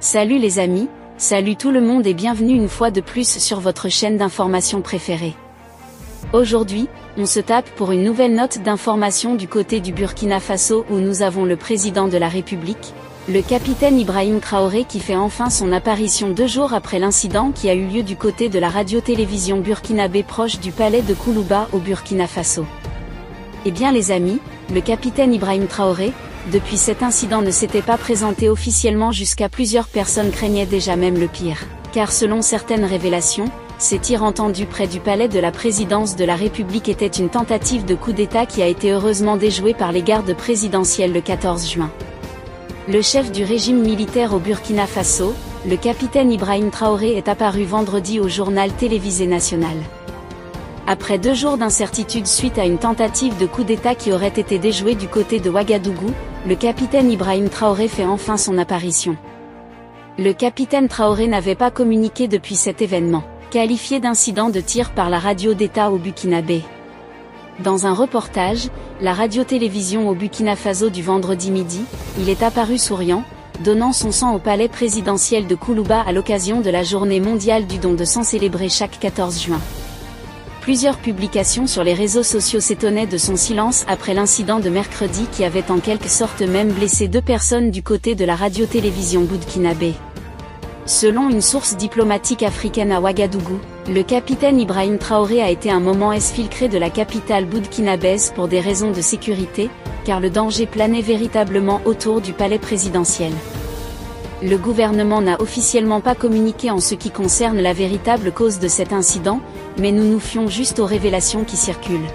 Salut les amis, salut tout le monde et bienvenue une fois de plus sur votre chaîne d'information préférée. Aujourd'hui, on se tape pour une nouvelle note d'information du côté du Burkina Faso où nous avons le président de la République, le capitaine Ibrahim Traoré qui fait enfin son apparition 2 jours après l'incident qui a eu lieu du côté de la radio-télévision burkinabé proche du palais de Koulouba au Burkina Faso. Eh bien les amis, le capitaine Ibrahim Traoré, depuis cet incident ne s'était pas présenté officiellement jusqu'à plusieurs personnes craignaient déjà même le pire. Car selon certaines révélations, ces tirs entendus près du palais de la présidence de la République étaient une tentative de coup d'État qui a été heureusement déjouée par les gardes présidentielles le 14 juin. Le chef du régime militaire au Burkina Faso, le capitaine Ibrahim Traoré est apparu vendredi au journal télévisé national. Après 2 jours d'incertitude suite à une tentative de coup d'État qui aurait été déjouée du côté de Ouagadougou, le capitaine Ibrahim Traoré fait enfin son apparition. Le capitaine Traoré n'avait pas communiqué depuis cet événement, qualifié d'incident de tir par la radio d'État au Burkinabé. Dans un reportage, la radio-télévision au Burkina Faso du vendredi midi, il est apparu souriant, donnant son sang au palais présidentiel de Koulouba à l'occasion de la journée mondiale du don de sang célébrée chaque 14 juin. Plusieurs publications sur les réseaux sociaux s'étonnaient de son silence après l'incident de mercredi qui avait en quelque sorte même blessé 2 personnes du côté de la radio-télévision burkinabé. Selon une source diplomatique africaine à Ouagadougou, le capitaine Ibrahim Traoré a été un moment exfiltré de la capitale burkinabèse pour des raisons de sécurité, car le danger planait véritablement autour du palais présidentiel. Le gouvernement n'a officiellement pas communiqué en ce qui concerne la véritable cause de cet incident, mais nous nous fions juste aux révélations qui circulent.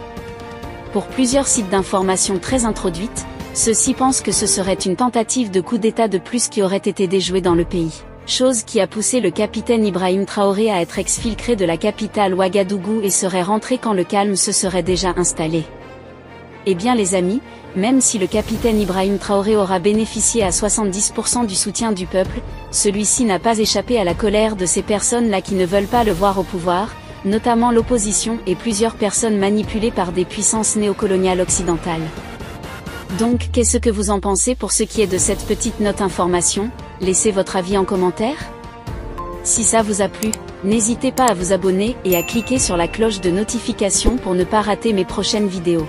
Pour plusieurs sites d'information très introduites, ceux-ci pensent que ce serait une tentative de coup d'État de plus qui aurait été déjouée dans le pays, chose qui a poussé le capitaine Ibrahim Traoré à être exfiltré de la capitale Ouagadougou et serait rentré quand le calme se serait déjà installé. Eh bien les amis, même si le capitaine Ibrahim Traoré aura bénéficié à 70% du soutien du peuple, celui-ci n'a pas échappé à la colère de ces personnes-là qui ne veulent pas le voir au pouvoir, notamment l'opposition et plusieurs personnes manipulées par des puissances néocoloniales occidentales. Donc qu'est-ce que vous en pensez pour ce qui est de cette petite note information? Laissez votre avis en commentaire. Si ça vous a plu, n'hésitez pas à vous abonner et à cliquer sur la cloche de notification pour ne pas rater mes prochaines vidéos.